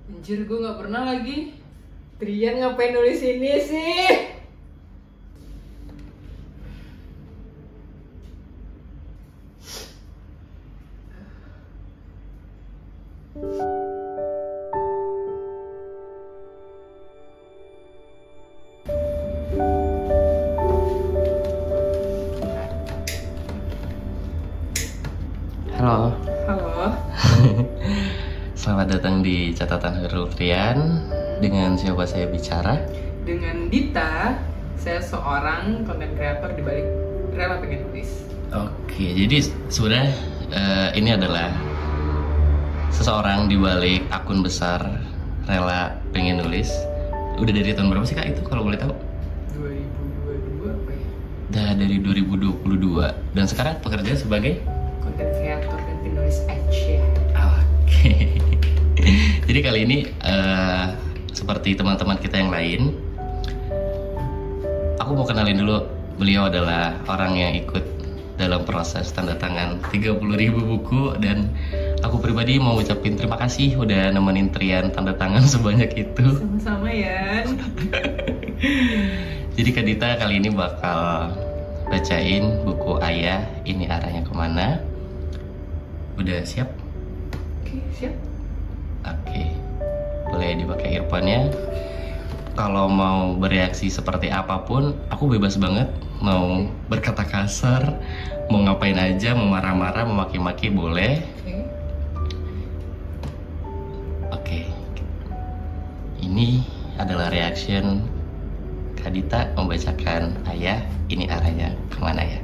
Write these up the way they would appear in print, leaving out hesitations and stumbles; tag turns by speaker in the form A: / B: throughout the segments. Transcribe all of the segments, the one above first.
A: Anjir, gue gak pernah lagi. Trian ngapain nulis ini sih?
B: Halo.
A: Halo.
B: Selamat datang di catatan Hairul Trian. Dengan siapa saya bicara?
A: Dengan Dita. Saya seorang konten kreator di balik Rela Pengen Nulis.
B: Oke, jadi sebenarnya ini adalah seseorang di balik akun besar Rela Pengen Nulis. Udah dari tahun berapa sih Kak itu kalau boleh tahu?
A: 2022 apa ya?
B: Udah dari 2022. Dan sekarang pekerjaan sebagai
A: Konten kreator dan penulis aja.
B: Oke. Jadi kali ini seperti teman-teman kita yang lain, aku mau kenalin dulu. Beliau adalah orang yang ikut dalam proses tanda tangan 30.000 buku, dan aku pribadi mau ucapin terima kasih udah nemenin Trian tanda tangan sebanyak itu.
A: Sama-sama ya.
B: Jadi Kak Dita kali ini bakal bacain buku Ayah Ini Arahnya Kemana. Udah siap?
A: Oke, siap.
B: Oke, boleh dipakai earphone-nya. Kalau mau bereaksi seperti apapun, aku bebas banget. Mau berkata kasar, mau ngapain aja, mau marah-marah, mau maki-maki boleh. Oke. Ini adalah reaction Kak Dita membacakan Ayah Ini Arahnya Kemana ya.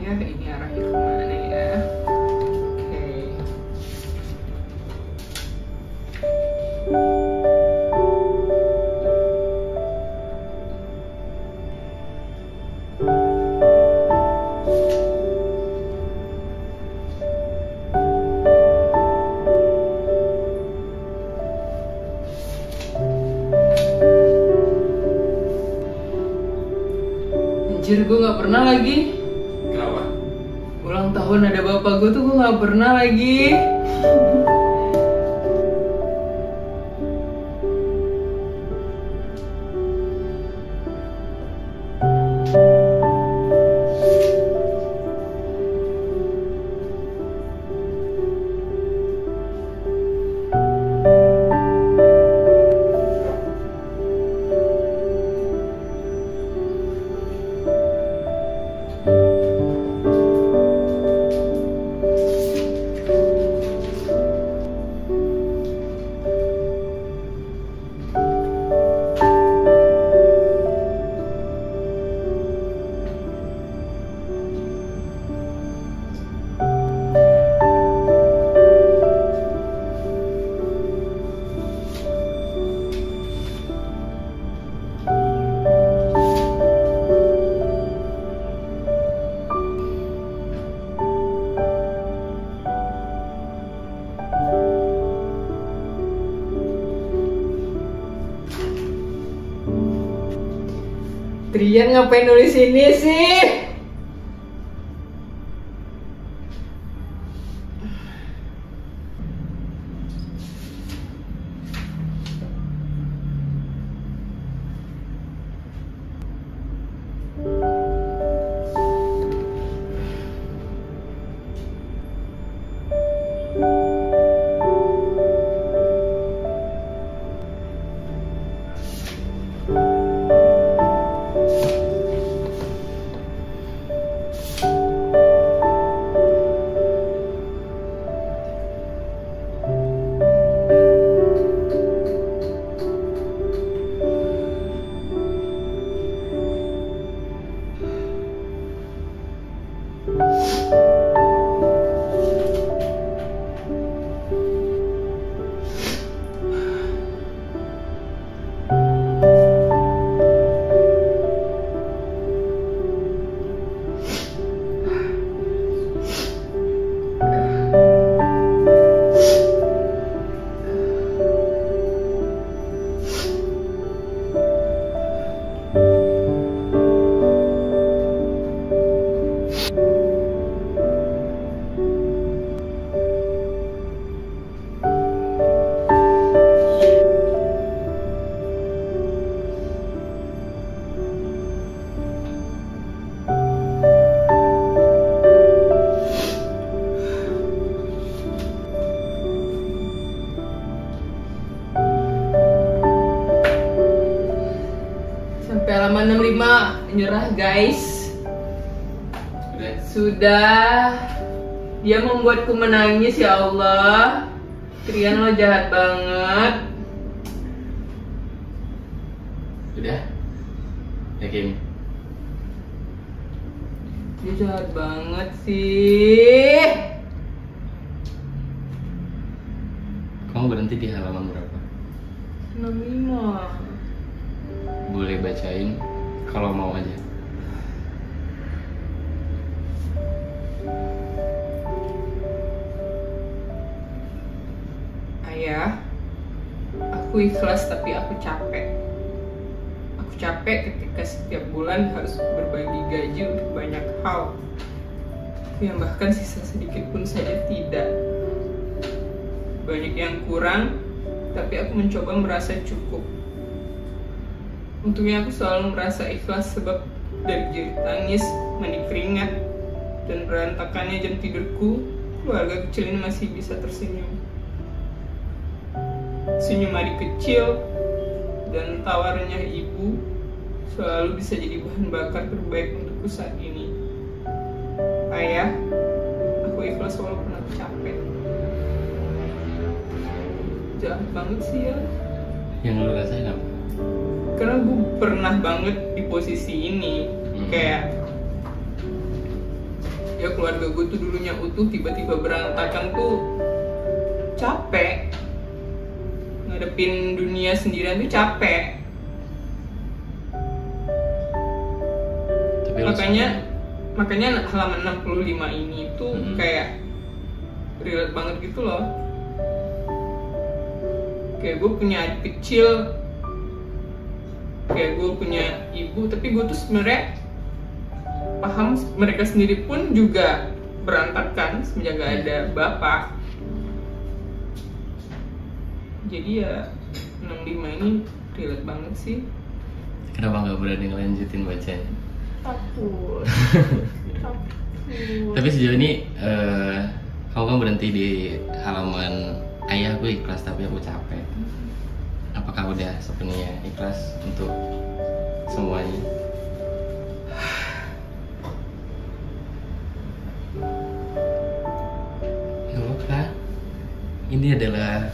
A: Ayah, ini arahnya kemana ya? Oke. Anjir, gue gak pernah lagi.
B: Kenapa?
A: Ulang tahun ada bapak gue tuh gue gak pernah lagi. Trian ngapain nulis ini sih? Sampai halaman 65 menyerah guys. Sudah. Dia membuatku menangis ya Allah. Krian lo jahat banget.
B: Udah? Yakin?
A: Dia jahat banget sih.
B: Kamu berhenti di halaman berapa?
A: 65.
B: Boleh bacain kalau mau aja.
A: Ayah, aku ikhlas tapi aku capek. Aku capek ketika setiap bulan harus berbagi gaji untuk banyak hal. Yang bahkan sisa sedikit pun saja tidak. Banyak yang kurang, tapi aku mencoba merasa cukup. Untungnya aku selalu merasa ikhlas sebab dari jerit tangis, mandi keringat, dan berantakannya jam tidurku, keluarga kecil ini masih bisa tersenyum. Senyum adik kecil dan tawarnya ibu selalu bisa jadi bahan bakar terbaik untukku saat ini. Ayah, aku ikhlas walaupun aku capek. Jahat banget sih ya.
B: Yang lu rasain apa?
A: Karena gue pernah banget di posisi ini. Kayak ya keluarga gue tuh dulunya utuh, tiba-tiba berantakan tuh capek. Ngadepin dunia sendirian tuh capek.
B: Tapi
A: makanya halaman 65 ini tuh kayak relate banget gitu loh. Kayak gue punya adik kecil, kayak gue punya ibu, tapi gue tuh sebenarnya paham mereka sendiri pun juga berantakan semenjak gak ada bapak. Jadi ya 65 ini relate banget sih.
B: Kenapa nggak berani ngelanjutin bacanya?
A: Takut.
B: Tapi sejauh ini kamu kan berhenti di halaman ayah gue ikhlas tapi aku capek. Apakah udah sepenuhnya ikhlas untuk semuanya? Ya Allah, ini adalah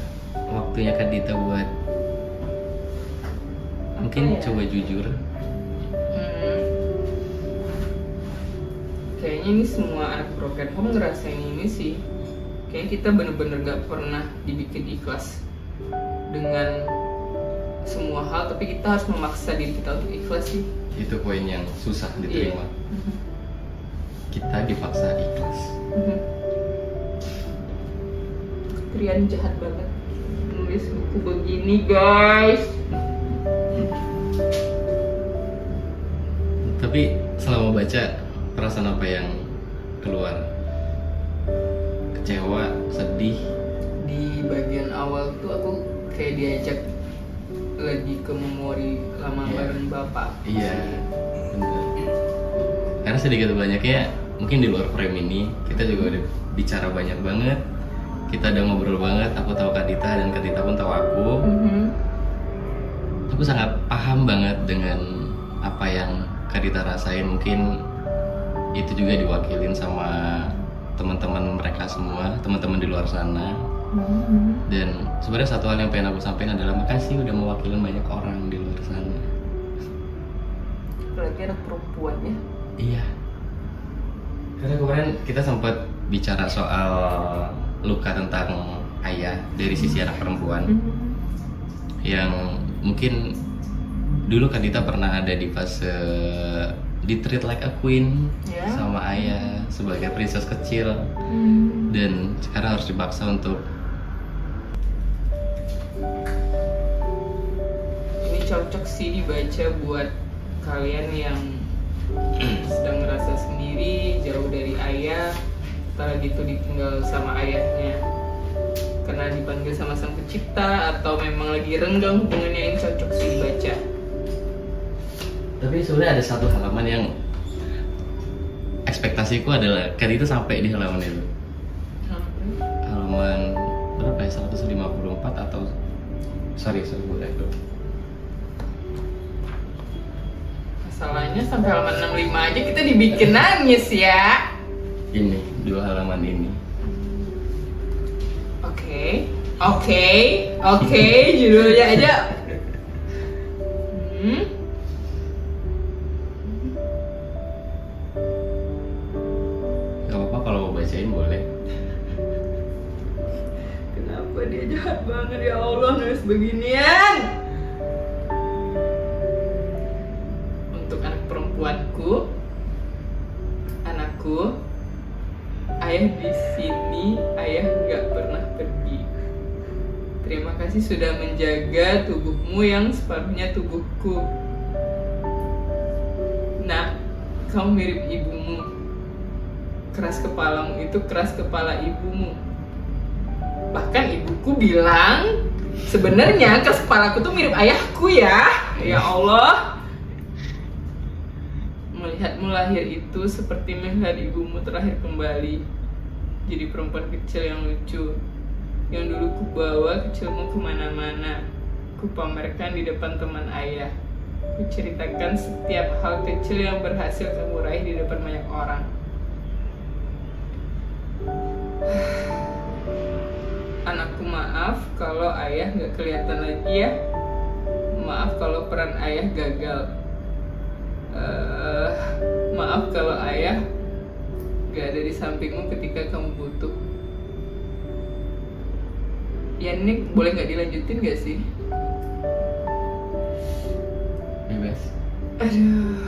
B: waktunya Kak Dita buat mungkin
A: ya?
B: coba jujur.
A: Kayaknya ini semua anak broken home ngerasain ini sih. Kayaknya kita bener-bener gak pernah dibikin ikhlas dengan semua hal, tapi kita harus memaksa diri kita untuk ikhlas sih.
B: Itu poin yang susah diterima. Kita dipaksa ikhlas.
A: Krian jahat banget nulis buku begini guys.
B: Tapi selama baca, perasaan apa yang keluar? Kecewa, sedih?
A: Di bagian awal tuh aku kayak diajak lagi ke memori lama bareng bapak.
B: Iya, bener. Karena sedikit banyaknya mungkin di luar frame ini kita juga udah bicara banyak banget. Kita udah ngobrol banget. Aku tahu Kak Dita dan Kak Dita pun tahu aku. Aku sangat paham banget dengan apa yang Kak Dita rasain. Mungkin itu juga diwakilin sama teman-teman mereka semua, teman-teman di luar sana. Dan sebenarnya satu hal yang pengen aku sampaikan adalah makasih udah mewakilin banyak orang di luar sana.
A: Apalagi anak perempuan ya.
B: Iya. Karena kemarin kita sempat bicara soal luka tentang ayah dari sisi anak perempuan. Yang mungkin dulu Kak Dita pernah ada di fase di treat like a queen sama ayah sebagai princess kecil. Dan sekarang harus dipaksa untuk
A: ini cocok sih dibaca buat kalian yang sedang merasa sendiri, jauh dari ayah, entah gitu ditinggal sama ayahnya karena dipanggil sama sang pencipta atau memang lagi renggang hubungannya, ini cocok sih dibaca.
B: Tapi sebenarnya ada satu halaman yang ekspektasiku adalah Kak Dita sampai di halaman itu. Halaman berapa ya? 154 atau sorry boleh dong.
A: Masalahnya sampai halaman 65 aja kita dibikin nangis ya.
B: Ini 2 halaman ini.
A: Oke, judulnya aja.
B: Gak apa-apa kalau mau bacain boleh.
A: Kenapa dia jahat banget ya Allah nulis beginian? Untuk anak perempuanku, anakku, ayah di sini, ayah nggak pernah pergi. Terima kasih sudah menjaga tubuhmu yang separuhnya tubuhku. Nah, kamu mirip ibumu. Keras kepalamu itu keras kepala ibumu. Bahkan ibuku bilang, sebenarnya keras kepalaku tuh mirip ayahku ya. Ya Allah. Melihatmu lahir itu seperti melihat ibumu terakhir kembali. Jadi perempuan kecil yang lucu, yang dulu ku bawa kecilmu kemana-mana, ku pamerkan di depan teman ayah, ku ceritakan setiap hal kecil yang berhasil kamu raih di depan banyak orang. Anakku, maaf kalau ayah nggak kelihatan lagi ya. Maaf kalau peran ayah gagal. Maaf kalau ayah gak ada di sampingmu ketika kamu butuh. Ya ini boleh nggak dilanjutin gak sih?
B: Bebas.
A: Aduh.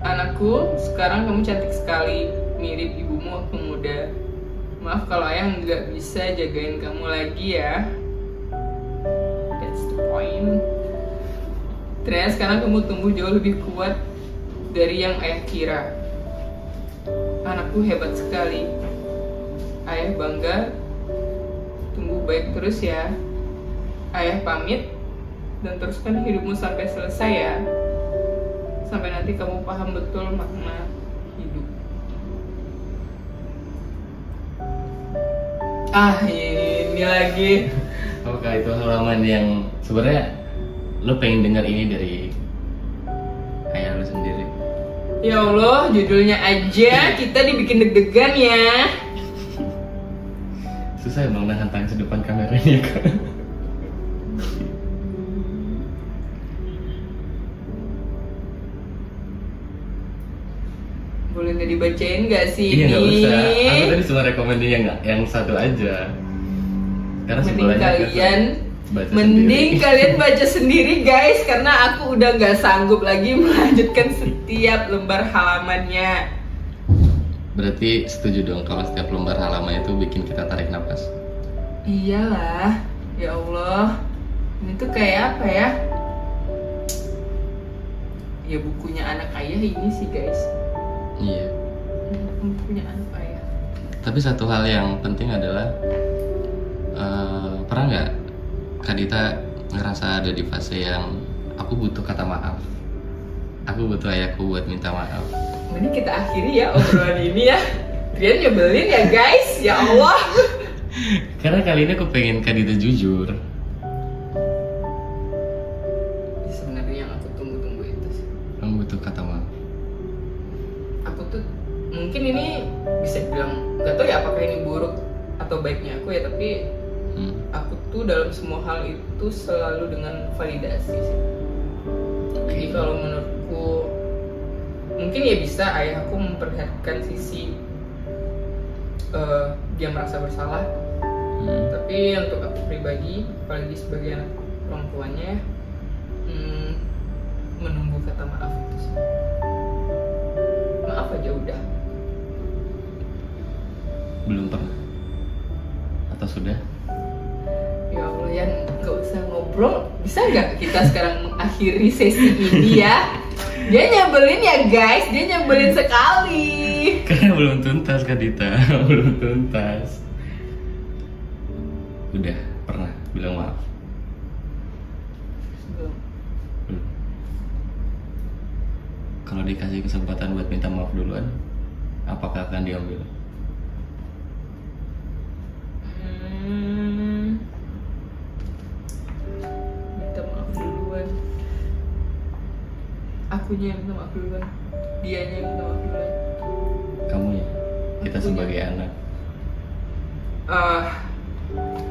A: Anakku, sekarang kamu cantik sekali, mirip ibumu waktu muda. Maaf kalau ayah nggak bisa jagain kamu lagi ya. That's the point. Ternyata sekarang kamu tumbuh jauh lebih kuat dari yang ayah kira. Anakku hebat sekali. Ayah bangga. Tumbuh baik terus ya. Ayah pamit dan teruskan hidupmu sampai selesai ya. Sampai nanti kamu paham betul makna hidup. Ini lagi.
B: Apakah itu halaman yang sebenarnya lo pengen dengar ini dari ayah lo sendiri?
A: Ya Allah, judulnya aja kita dibikin deg-degan ya.
B: Susah emang nahan tangan depan kamera ini kan.
A: Boleh nggak dibacain nggak sih
B: Iya
A: ini?
B: nggak usah. Aku tadi cuma rekomendasi yang satu aja. Karena
A: Mending kalian baca sendiri guys, karena aku udah nggak sanggup lagi melanjutkan setiap lembar halamannya.
B: Berarti setuju dong kalau setiap lembar halaman itu bikin kita tarik nafas?
A: Iyalah, ya Allah, ini tuh kayak apa ya? Ya bukunya anak ayah ini sih guys.
B: Iya.
A: Bukunya anak ayah.
B: Tapi satu hal yang penting adalah pernah nggak Kak Dita ngerasa ada di fase yang aku butuh kata maaf, aku butuh ayahku buat minta maaf?
A: Ini kita akhiri ya obrolan ini ya. Trian nyebelin ya guys, ya Allah.
B: Karena kali ini aku pengen Kak Dita jujur.
A: Sebenarnya yang aku tunggu-tunggu itu sih.
B: Kamu butuh kata maaf.
A: Aku tuh mungkin ini bisa bilang, gak tau ya apakah ini buruk atau baiknya aku ya, tapi aku tuh dalam semua hal itu selalu dengan validasi sih. Jadi kalau menurutku mungkin ya bisa ayah aku memperlihatkan sisi dia merasa bersalah, tapi untuk aku pribadi, apalagi sebagai anak perempuannya, menunggu kata maaf itu sih. Maaf aja udah.
B: Belum pernah atau sudah?
A: Ya Allah ya, nggak usah ngobrol. Bisa nggak kita sekarang mengakhiri sesi ini ya? Dia nyebelin ya guys, dia nyebelin sekali.
B: Karena belum tuntas Kak Dita, belum tuntas. Udah pernah bilang maaf?
A: Belum.
B: Kalau dikasih kesempatan buat minta maaf duluan, apakah akan diambil?
A: Minta maaf dulu. Akunya yang minta maaf duluan, dianya yang minta maaf duluan.
B: Kamu ya, kita
A: Akunya.
B: sebagai anak
A: Ah,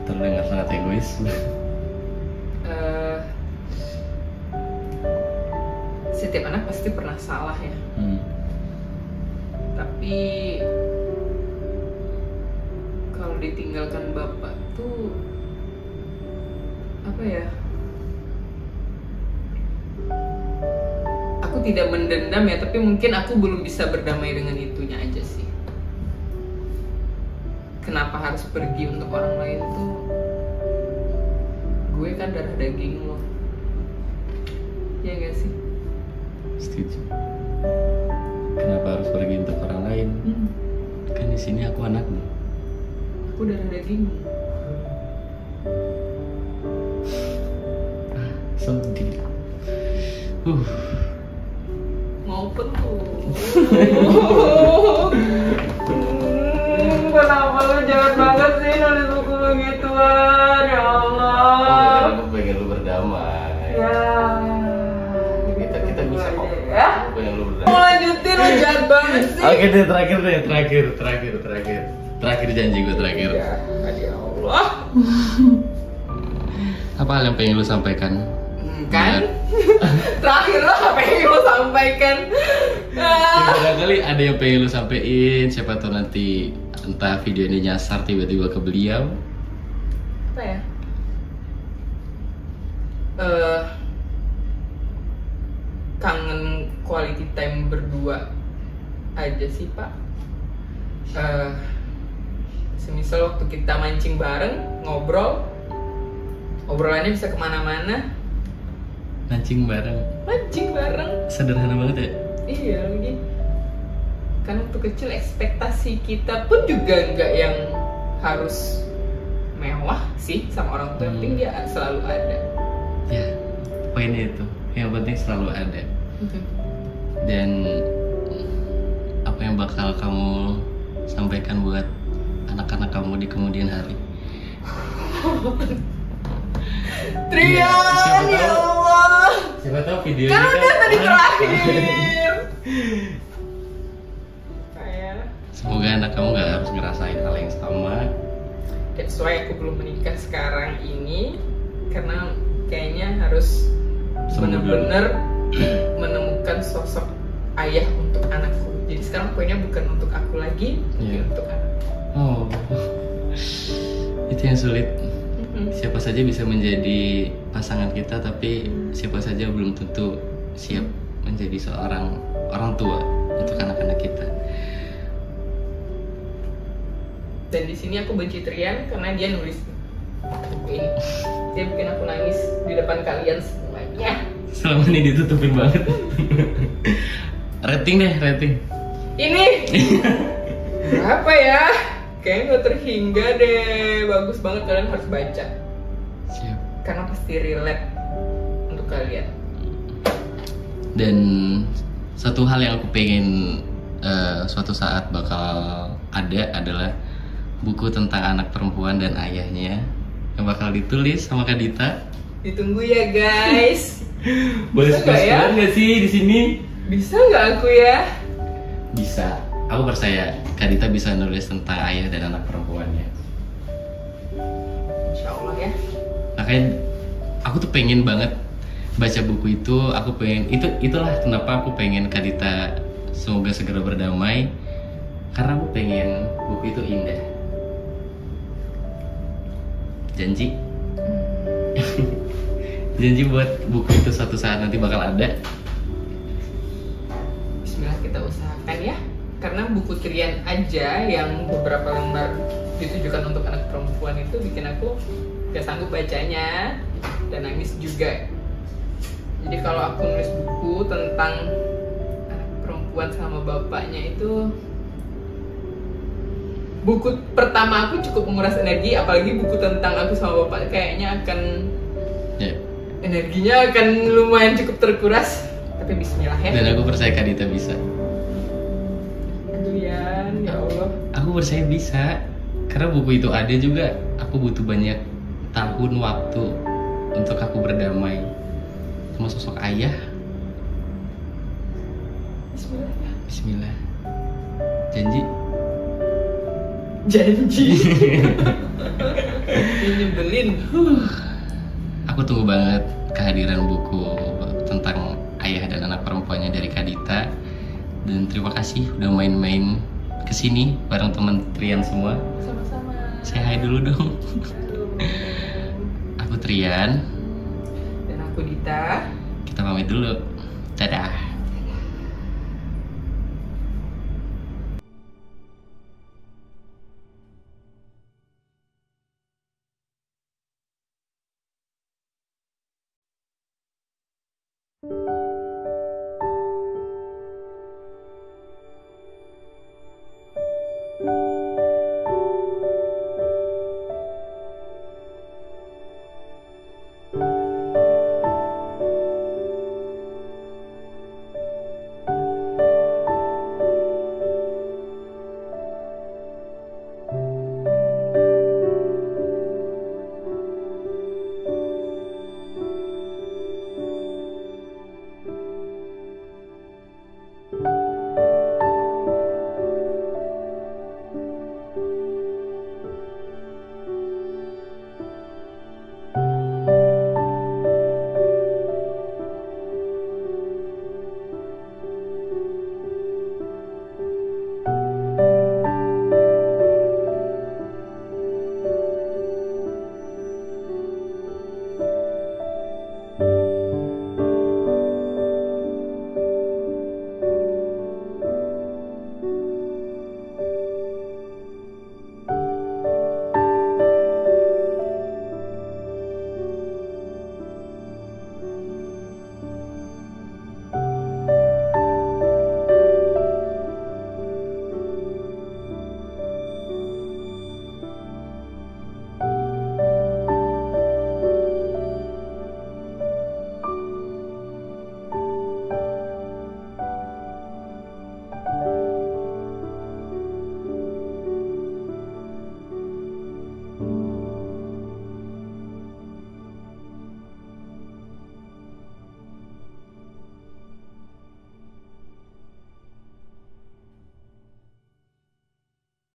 B: terdengar sangat egois.
A: Setiap anak pasti pernah salah ya. Tapi kalau ditinggalkan bapak tuh apa ya? Aku tidak mendendam ya, tapi mungkin aku belum bisa berdamai dengan itunya aja sih. Kenapa harus pergi untuk orang lain tuh? Gue kan darah daging lo. Ya gak sih?
B: Setuju. Kenapa harus pergi untuk orang lain? Kan di sini aku anakmu.
A: Aku darah daging.
B: Sedih.
A: Mau penuh. Kenapa lu jahat banget sih nulis buku begituan? Ya Allah.
B: Aku pengen lu berdamai.
A: Ya.
B: Kita bisa kok.
A: Ya.
B: Aku pengen lu
A: Mau
B: berdamai.
A: lanjutin, lu jahat banget sih.
B: Oke deh, terakhir janji gue terakhir.
A: Ya, ya Allah.
B: Apa hal yang pengen lu sampaikan?
A: Kan? Terakhir lo apa yang lo sampaikan?
B: Ya, barangkali ada yang pengen lu sampein, siapa tahu nanti entah video ini nyasar tiba-tiba ke beliau.
A: Apa ya? Kangen quality time berdua aja sih Pak. Semisal waktu kita mancing bareng, ngobrol, obrolannya bisa kemana-mana.
B: Mancing bareng, sederhana banget ya.
A: Iya lagi. Kan waktu kecil ekspektasi kita pun juga nggak yang harus mewah sih sama orang tua, yang penting dia selalu ada.
B: Ya, poinnya itu, yang penting selalu ada. Dan apa yang bakal kamu sampaikan buat anak-anak kamu di kemudian hari?
A: Trian, ya Allah.
B: Siapa tahu video
A: Kan
B: ini
A: udah tadi terakhir. Kayak
B: semoga anak kamu gak harus ngerasain hal yang sama.
A: that's why aku belum menikah sekarang ini, karena kayaknya harus benar-benar menemukan sosok ayah untuk anakku. Jadi sekarang poinnya bukan untuk aku lagi, tapi untuk anak.
B: Oh, itu yang sulit. Siapa saja bisa menjadi pasangan kita, tapi siapa saja belum tentu siap menjadi seorang orang tua untuk anak-anak kita.
A: Dan di sini aku benci Trian karena dia nulis buku ini. Dia bikin aku nangis di depan kalian semuanya.
B: Selama ini ditutupin banget. Rating deh, rating.
A: Ini berapa ya? Kayaknya gak terhingga deh. Bagus banget, kalian harus baca.
B: Siap.
A: Karena pasti relate untuk kalian.
B: Dan satu hal yang aku pengen suatu saat bakal ada adalah buku tentang anak perempuan dan ayahnya yang bakal ditulis sama Kak Dita.
A: Ditunggu ya guys.
B: Boleh
A: Bisa nggak ya?
B: nggak sih di sini?
A: Bisa nggak aku ya?
B: Bisa. Aku percaya Kak Dita bisa nulis tentang ayah dan anak perempuannya.
A: Insya Allah ya.
B: Makanya aku tuh pengen banget baca buku itu. Aku pengen itulah kenapa aku pengen Kak Dita semoga segera berdamai, karena aku pengen buku itu indah. Janji. Janji buat buku itu suatu saat nanti bakal ada.
A: Bismillah, kita usahakan ya. Karena buku Trian aja yang beberapa lembar ditujukan untuk anak perempuan itu bikin aku gak sanggup bacanya dan nangis juga. Jadi kalau aku nulis buku tentang anak perempuan sama bapaknya itu, buku pertama aku cukup menguras energi, apalagi buku tentang aku sama bapak kayaknya akan energinya akan lumayan cukup terkuras. Tapi bismillah ya.
B: Dan aku percaya Kak Dita bisa.
A: Adrian, ya Allah.
B: Aku percaya bisa, karena buku itu ada juga. Aku butuh banyak tahun waktu untuk aku berdamai sama sosok ayah
A: Bismillah.
B: Bismillah. Janji?
A: Janji. Ini nyebelin.
B: Aku tunggu banget kehadiran buku tentang ayah dan anak perempuannya dari Kak Dita. Dan terima kasih udah main-main kesini bareng teman Trian semua.
A: Sama-sama.
B: Say hi dulu dong. Aku Trian.
A: Dan aku Dita.
B: Kita pamit dulu. Dadah.
A: Thank you.